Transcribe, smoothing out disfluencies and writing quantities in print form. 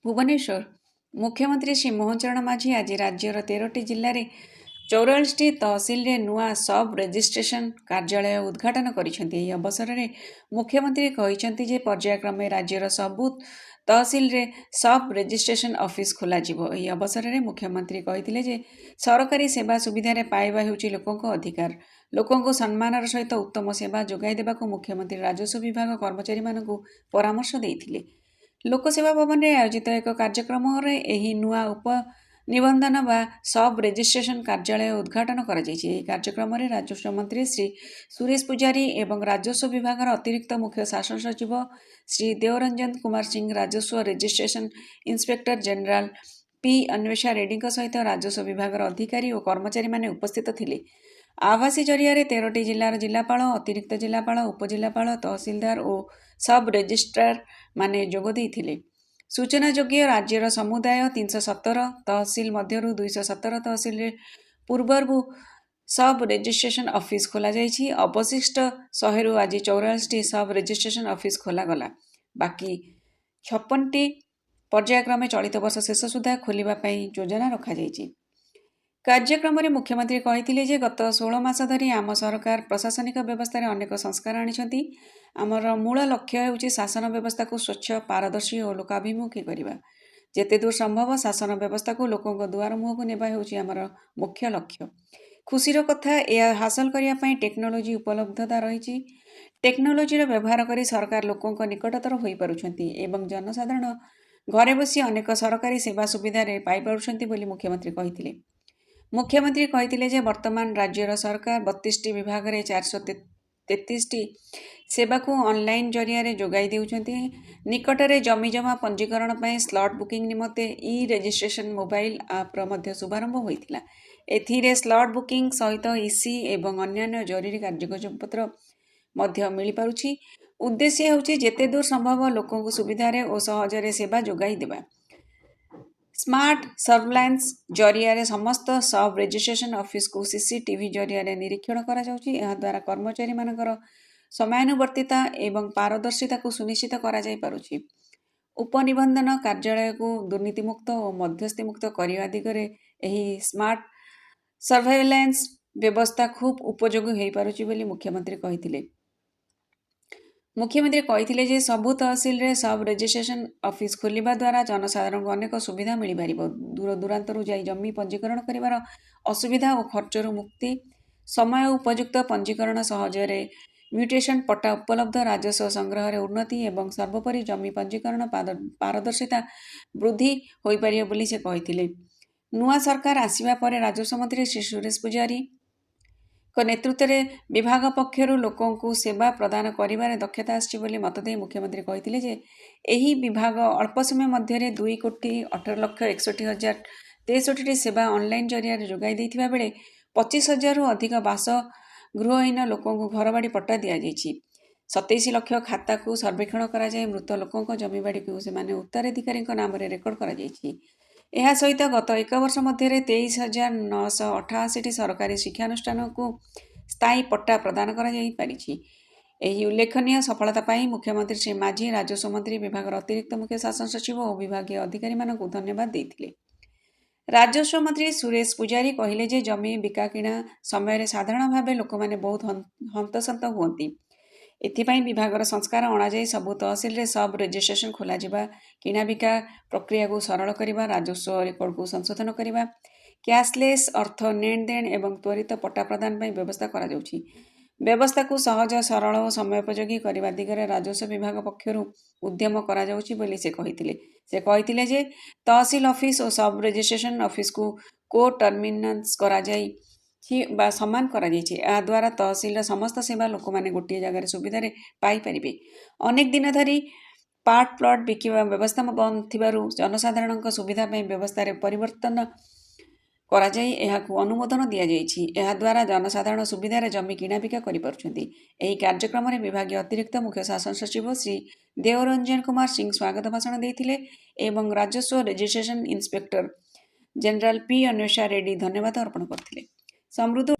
भुवनेश्वर मुख्यमंत्री श्री मोहन चरण माझी आज राज्यर 13टी जिले में 44टी तहसिल रे नुआ सब रेजिस्ट्रेशन कार्यालय उद्घाटन करिसेंती। अवसर में मुख्यमंत्री कहिसेंती जे पर्यायक्रमे राज्यर सबु तहसिल रे सब रेजिस्ट्रेशन ऑफिस खोला जिवो। एही अवसर में मुख्यमंत्री कहिथिले जे सरकारी सेवा सुविधा रे पाइबा हेउची लोकंको अधिकार। लोकंको सम्मानर सहित उत्तम सेवा जोगाई देबाको मुख्यमंत्री राजस्व विभाग कर्मचारी मानकु परामर्श देइथिले। लोकसेवा भवन में आयोजित एक कार्यक्रम में नुआ उप निबंधन बा सब रेजिस्ट्रेशन कार्यालय उद्घाटन कर कार्यक्रम में राजस्व मंत्री श्री सुरेश पुजारी एवं राजस्व विभाग अतिरिक्त मुख्य शासन सचिव श्री देवरंजन कुमार सिंह, राजस्व registration inspector general P Anvesha Reddy सहित राजस्व विभाग अधिकारी और कर्मचारी माने उपस्थित थिले। आभासी जरिया 13टी जिलार जिलापाल, अतिरिक्त जिलापाल, उपजिलापाल, तहसिलदार और सब रेजिस्ट्रार माने जोग देइथिले। सूचना योग्य राज्यर समुदाय 317 तहसिल मध्यरु 217 तहसिल पूर्वरु सब रेजिस्ट्रेशन ऑफिस खोला जाइछि। अवशिष्ट 100 रु आज 44टी सब रेजिस्ट्रेशन ऑफिस खोला गला। बाकी 56टी पर्यायक्रमे चलित वर्ष शेष सुधा खोलिबा पई योजना रखा जाइछि। कार्यक्रम में मुख्यमंत्री कहिथिले जे गत 16 मास धरी आम सरकार प्रशासनिक व्यवस्था रे अनेक संस्कार आनिछंती। आमर मूल लक्ष्य हेउची शासन व्यवस्था को स्वच्छ, पारदर्शी और लोकाभिमुखी करिबा। जेते दूर संभव शासन व्यवस्था को लोकंक दुआर मुह को नेबा हेउची आमर मुख्य लक्ष्य। खुशीर कथा या हासिल करिया पई टेक्नोलोजी उपलब्धता रहिछि। टेक्नोलोजी रो व्यवहार करी सरकार लोकंक निकटतर होई पारुछंती एवं जनसाधारण घरे बसी अनेक सरकारी सेवा सुविधा रे पाई पारुछंती बोली मुख्यमंत्री कहिथिले। मुख्यमंत्री कहिथिले जे वर्तमान राज्यर सरकार 32टी विभाग रे 433टी सेवा को ऑनलाइन जरिया रे जोगाई देउछंती। निकटरे जमीजमा पंजीकरण पई स्लॉट बुकिंग निमते ई रजिस्ट्रेशन मोबाइल ऐप रो मध्य शुभारंभ होइतिला। एथिरे स्लॉट बुकिंग सहित ईसी एवं अन्य जरूरी कागजपत्र मध्य मिली पारुछि। उद्देश्य हेउछि जेते दूर संभव लोकंकु सुविधा रे ओ सहजरे सेवा जोगाई देबा। स्मार्ट सर्वेलांस जरिया समस्त सब रेजिस्ट्रेशन ऑफिस को सीसीटीवी जरिया निरीक्षण करा जाउछि। एहा द्वारा कर्मचारी मानकर समयानुवर्तिता एवं पारदर्शिता को सुनिश्चित करा जाय पारुछि। उपनिबंधन कार्यालय को दुर्नीतिमुक्त और मध्यस्थी मुक्त करने दिगरे एही स्मार्ट सर्वेलांस व्यवस्था खूब उपयोगी हो पारुछि बोली मुख्यमंत्री कहिथिले। मुख्यमंत्री कहिथिले जे सबु तहसिल रे सब रेजिस्ट्रेशन ऑफिस खोलिबा द्वारा जनसाधारण को अनेक सुविधा मिल पारिबो। दूर दूरांतरु जाई जमी पंजीकरण करिवार असुविधा और खर्चरु मुक्ति, समय उपयुक्त पंजीकरण, सहजरे म्यूटेशन पट्टा उपलब्ध, राजस्व संग्रह रे उन्नति एवं सर्वोपरि जमी पंजीकरण पारदर्शिता वृद्धि होई पारियो बोली से कहिथिले। नुआ सरकार आसिबा परे राजस्व मंत्री श्री सुरेश पुजारी को नेतृत्व में विभाग पक्षरु लोकों को सेवा प्रदान करिबारे दक्षता आछि बोली मत देई मुख्यमंत्री कहिथिले जे एही विभाग अल्प समय मध्य 2,18,61,063टी सेवा ऑनलाइन जरिया जोगाई देथिबा बेले 25,000 रु अधिक बास गृहहीन लोकों को घरबाड़ी पट्टा दिया जाइछि। 27 लाख खाता को सर्वेक्षण करा जाय मृत लोकों को जमीबाड़ी को सेमाने उत्तराधिकारी नाम रे रेकर्ड करा जाइछि। एहा सहित गत 1 वर्ष मध्य 23,988टी सरकारी शिक्षानुष्ठान को स्थायी पट्टा प्रदान करा जाई पारिछि। एही उल्लेखनीय सफलता पाई मुख्यमंत्री श्री माझी, राजस्व मंत्री, विभाग अतिरिक्त मुख्य शासन सचिव और विभागीय अधिकारी मानकु धन्यवाद देइथिले। राजस्व मंत्री सुरेश पुजारी कहिले जे जमी बिका किणा समय साधारण भावे लोक माने बहुत हंतसंत हुअंती। एथिपाई विभागर संस्कार अणाଯାई सबु तहसिल रे सब रेजिस्ट्रेशन खोला जिबा, किणा बिका प्रक्रिया को सरल करिबा, राजस्व रेकर्ड को संशोधन करिबा, कैशलेस अर्थ नेण देण एवं त्वरित पट्टा प्रदान पई व्यवस्था करा जाउछि। व्यवस्था को सहज, सरल और समयोपयोगी करिबा दिगरे राजस्व विभाग पक्षरु उद्यम करा जाउछि बोली से कहिथिले। से कहिथिले जे तहसिल ऑफिस और सब रेजिस्ट्रेशन ऑफिस को टर्मिनेंस करा जाई बा समान करा जाइछि। आ द्वारा तहसिल समस्त सेवा लोक माने गोटिए जगह सुविधा रे पाई परिबे। अनेक दिन धरी पार्ट प्लॉट बिकिबा व्यवस्था बंद थिबारु जनसाधारणक सुविधा पई व्यवस्था रे परिवर्तन करा जाई एहाकु अनुमोदन दिया जाइछि। एहा द्वारा जनसाधारण सुविधा रे जमी किणा बिका करि पारुछन्ति। एही कार्यक्रम रे विभागीय अतिरिक्त मुख्य शासन सचिव श्री देवरंजन कुमार सिंह स्वागत भाषण देथिले एवं राजस्व registration inspector general P Anvesha Reddy धन्यवाद अर्पण करथिले। समृद्ध